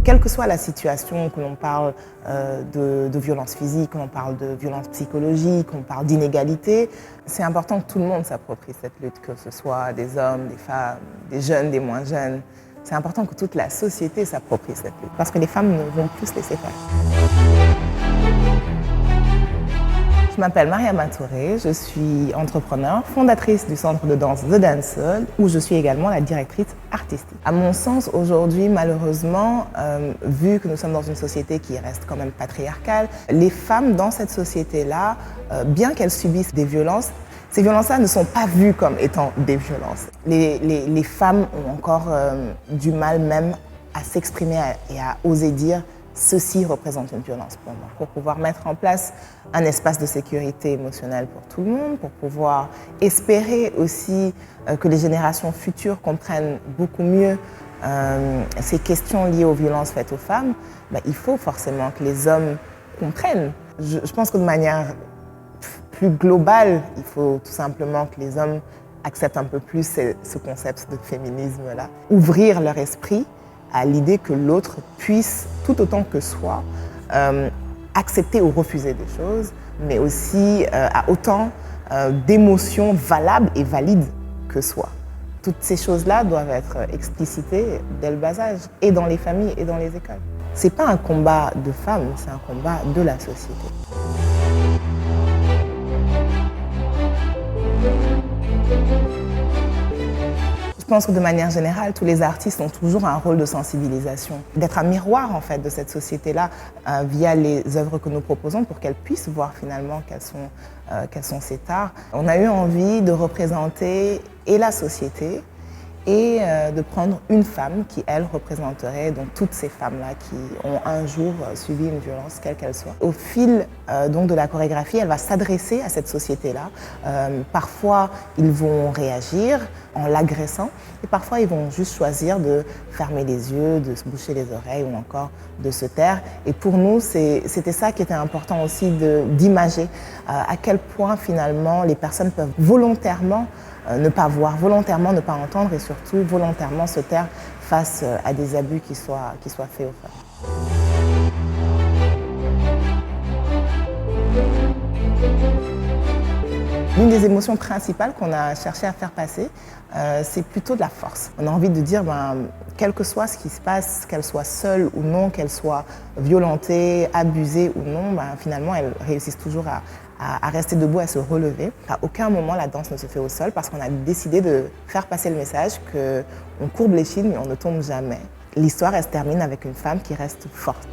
Quelle que soit la situation, que l'on parle de violence physique, que l'on parle de violence psychologique, qu'on parle d'inégalité, c'est important que tout le monde s'approprie cette lutte, que ce soit des hommes, des femmes, des jeunes, des moins jeunes. C'est important que toute la société s'approprie cette lutte, parce que les femmes ne vont plus se laisser faire. Je m'appelle Mariama Touré, je suis entrepreneure, fondatrice du centre de danse The Dance Hall, où je suis également la directrice artistique. À mon sens, aujourd'hui, malheureusement, vu que nous sommes dans une société qui reste quand même patriarcale, les femmes dans cette société-là, bien qu'elles subissent des violences, ces violences-là ne sont pas vues comme étant des violences. Les femmes ont encore du mal même à s'exprimer et à oser dire ceci représente une violence pour moi, pour pouvoir mettre en place un espace de sécurité émotionnelle pour tout le monde, pour pouvoir espérer aussi que les générations futures comprennent beaucoup mieux ces questions liées aux violences faites aux femmes. Il faut forcément que les hommes comprennent. Je pense que de manière plus globale, il faut tout simplement que les hommes acceptent un peu plus ce concept de féminisme-là, ouvrir leur esprit à l'idée que l'autre puisse, tout autant que soi, accepter ou refuser des choses, mais aussi à autant d'émotions valables et valides que soi. Toutes ces choses-là doivent être explicitées dès le bas âge, et dans les familles et dans les écoles. Ce n'est pas un combat de femmes, c'est un combat de la société. Je pense que de manière générale, tous les artistes ont toujours un rôle de sensibilisation, d'être un miroir en fait de cette société-là via les œuvres que nous proposons pour qu'elles puissent voir finalement quels sont ces arts. On a eu envie de représenter et la société et de prendre une femme qui, elle, représenterait donc toutes ces femmes-là qui ont un jour subi une violence, quelle qu'elle soit. Au fil donc de la chorégraphie, elle va s'adresser à cette société-là. Parfois, ils vont réagir en l'agressant et parfois, ils vont juste choisir de fermer les yeux, de se boucher les oreilles ou encore de se taire. Et pour nous, c'était ça qui était important aussi d'imager à quel point finalement les personnes peuvent volontairement ne pas voir, volontairement ne pas entendre et surtout volontairement se taire face à des abus qui soient faits aux femmes. L'une des émotions principales qu'on a cherché à faire passer, c'est plutôt de la force. On a envie de dire, quel que soit ce qui se passe, qu'elle soit seule ou non, qu'elle soit violentée, abusée ou non, finalement, elles réussissent toujours à rester debout, à se relever. À aucun moment, la danse ne se fait au sol parce qu'on a décidé de faire passer le message qu'on courbe les chines mais on ne tombe jamais. L'histoire, elle se termine avec une femme qui reste forte.